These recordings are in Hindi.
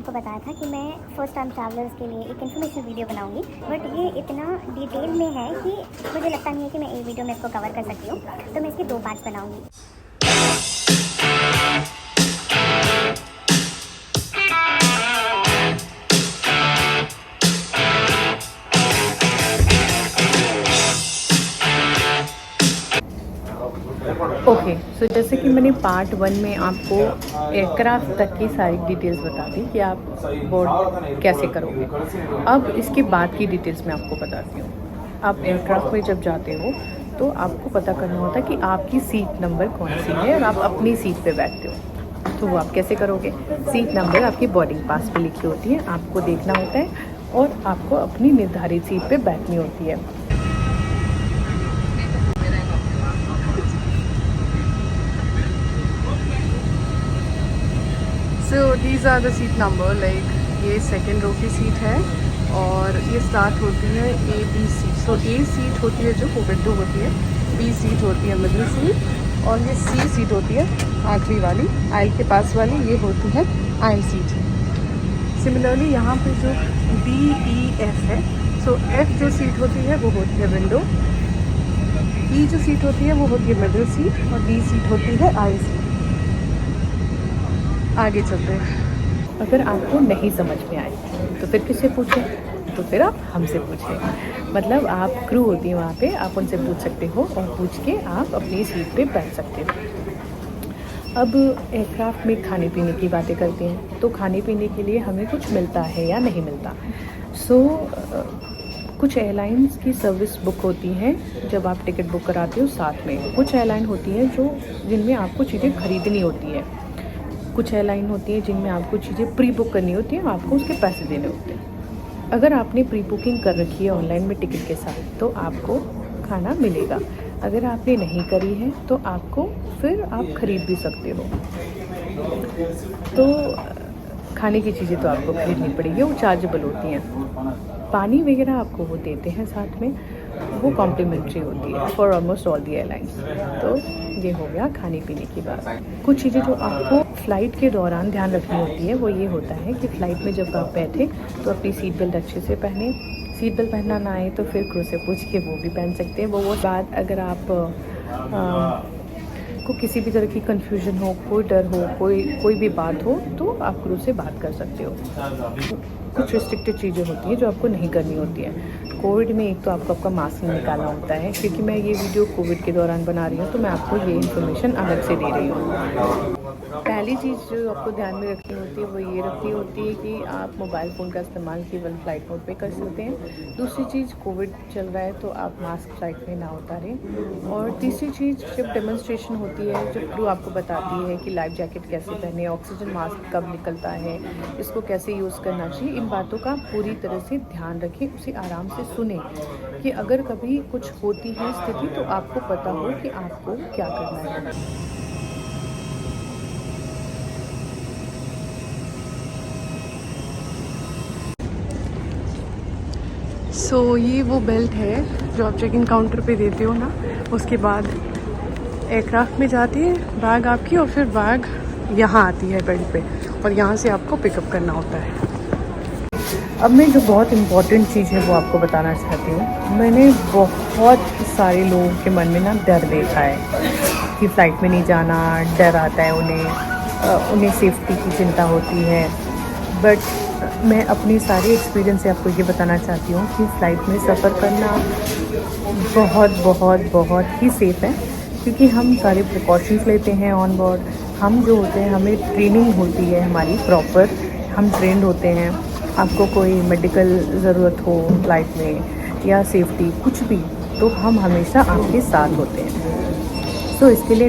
आपको बताया था कि मैं फर्स्ट टाइम ट्रैवलर्स के लिए एक इन्फॉर्मेशन वीडियो बनाऊंगी, बट ये इतना डिटेल में है कि मुझे लगता नहीं है कि मैं एक वीडियो में इसको कवर कर सकती हूँ, तो मैं इसके 2 पार्ट्स बनाऊंगी। ओके, सो जैसे कि मैंने पार्ट 1 में आपको एयरक्राफ्ट तक की सारी डिटेल्स बता दी कि आप बोर्ड कैसे करोगे। अब इसके बाद की डिटेल्स मैं आपको बताती हूँ। आप एयरक्राफ्ट में जब जाते हो तो आपको पता करना होता है कि आपकी सीट नंबर कौन सी है और आप अपनी सीट पे बैठते हो। तो वो आप कैसे करोगे? सीट नंबर आपकी बोर्डिंग पास पे लिखी होती है, आपको देखना होता है और आपको अपनी निर्धारित सीट पे बैठनी होती है। So these are the seat number, like ये सेकेंड रो की सीट है और ये स्टार्ट होती है A B C. So A seat होती है जो विंडो होती है, बी सीट होती है मिडिल सीट और ये सी सीट होती है आखिरी वाली आइल के पास वाली, ये होती है आइल सीट। सिमिलरली यहाँ पे जो डी ई एफ है, सो एफ जो सीट होती है वो होती है विंडो, ई जो सीट होती है वो होती है मिडिल सीट और डी सीट होती है आइल सीट। आगे चलते हैं। अगर आपको नहीं समझ में आए तो फिर किससे पूछें? तो फिर आप हमसे पूछें। मतलब आप क्रू होती है वहाँ पे, आप उनसे पूछ सकते हो और पूछ के आप अपनी सीट पे बैठ सकते हो। अब एयरक्राफ्ट में खाने पीने की बातें करते हैं, तो खाने पीने के लिए हमें कुछ मिलता है या नहीं मिलता। सो कुछ एयरलाइंस की सर्विस बुक होती हैं जब आप टिकट बुक कराते हो साथ में। कुछ एयरलाइन होती हैं जो जिनमें आपको चीज़ें खरीदनी होती है, कुछ एयरलाइन होती है जिनमें आपको चीज़ें प्री बुक करनी होती है, आपको उसके पैसे देने होते हैं। अगर आपने प्री बुकिंग कर रखी है ऑनलाइन में टिकट के साथ तो आपको खाना मिलेगा। अगर आपने नहीं करी है तो आपको फिर आप ख़रीद भी सकते हो। तो खाने की चीज़ें तो आपको खरीदनी पड़ेगी, वो चार्जेबल होती हैं। पानी वगैरह आपको वो देते हैं साथ में, वो कॉम्प्लीमेंट्री होती है for almost all the airlines. तो ये हो गया खाने पीने की बात। कुछ चीज़ें जो आपको फ़्लाइट के दौरान ध्यान रखनी होती है वो ये होता है कि फ़्लाइट में जब आप बैठे तो अपनी सीट बेल्ट अच्छे से पहने। सीट बेल्ट पहनना ना आए तो फिर क्रू से पूछ के वो भी पहन सकते हैं। वो बात अगर आप को किसी भी तरह की कन्फ्यूजन हो, कोई डर हो, कोई भी बात हो तो आप क्रू से बात कर सकते हो। कुछ रिस्ट्रिक्टेड चीज़ें होती हैं जो आपको नहीं करनी होती है। कोविड में एक तो आपको आपका मास्क निकालना होता है, क्योंकि मैं ये वीडियो कोविड के दौरान बना रही हूँ तो मैं आपको ये इन्फॉर्मेशन अलग से दे रही हूँ। पहली चीज़ जो आपको ध्यान में रखनी होती है वो ये रखनी होती है कि आप मोबाइल फ़ोन का इस्तेमाल केवल फ़्लाइट मोड पे कर सकते हैं। दूसरी चीज़, कोविड चल रहा है तो आप मास्क फ़्लाइट में ना उतारें। और तीसरी चीज़, जब डेमोन्स्ट्रेशन होती है, जब क्रू आपको बताती है कि लाइफ जैकेट कैसे पहने, ऑक्सीजन मास्क कब निकलता है, इसको कैसे यूज़ करना चाहिए, इन बातों का पूरी तरह से ध्यान रखें, उसे आराम से सुने कि अगर कभी कुछ होती है स्थिति तो आपको पता हो कि आपको क्या करना है। सो ये वो बेल्ट है जो आप चेक इन काउंटर पे देते हो ना, उसके बाद एयरक्राफ्ट में जाती है बैग आपकी और फिर बैग यहाँ आती है बेल्ट पे और यहाँ से आपको पिकअप करना होता है। अब मैं जो बहुत इम्पॉर्टेंट चीज़ है वो आपको बताना चाहती हूँ। मैंने बहुत सारे लोगों के मन में ना डर देखा है कि फ़्लाइट में नहीं जाना, डर आता है उन्हें सेफ्टी की चिंता होती है। बट मैं अपनी सारी एक्सपीरियंस से आपको ये बताना चाहती हूँ कि फ़्लाइट में सफ़र करना बहुत बहुत बहुत ही सेफ़ है, क्योंकि हम सारे प्रिकॉशंस लेते हैं ऑन बोर्ड। हम जो होते हैं, हमें ट्रेनिंग होती है हमारी प्रॉपर, हम ट्रेंड होते हैं। आपको कोई मेडिकल ज़रूरत हो फ़्लाइट में या सेफ्टी कुछ भी, तो हम हमेशा आपके साथ होते हैं। सो इसके लिए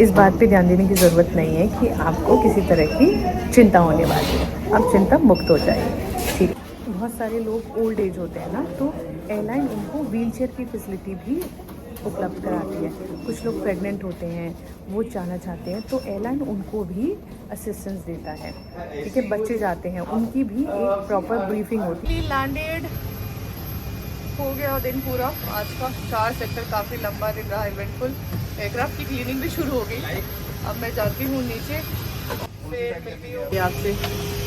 इस बात पे ध्यान देने की ज़रूरत नहीं है कि आपको किसी तरह की चिंता होने वाली है, आप चिंता मुक्त हो जाइए। ठीक, बहुत सारे लोग ओल्ड एज होते हैं ना, तो एयरलाइन उनको व्हीलचेयर की फैसिलिटी भी उपलब्ध कराती है। कुछ लोग प्रेग्नेंट होते हैं, वो जाना चाहते हैं तो एयरलाइन उनको भी असिस्टेंस देता है। ठीक है, बच्चे जाते हैं उनकी भी एक प्रॉपर ब्रीफिंग होती है। लैंडेड हो गया दिन पूरा आज का। 4 सेक्टर काफ़ी लंबा दिन रहा, इवेंटफुल। एयरक्राफ्ट की क्लीनिंग भी शुरू हो गई। अब मैं जाती हूँ नीचे, फिर मिलती हूँ आपसे।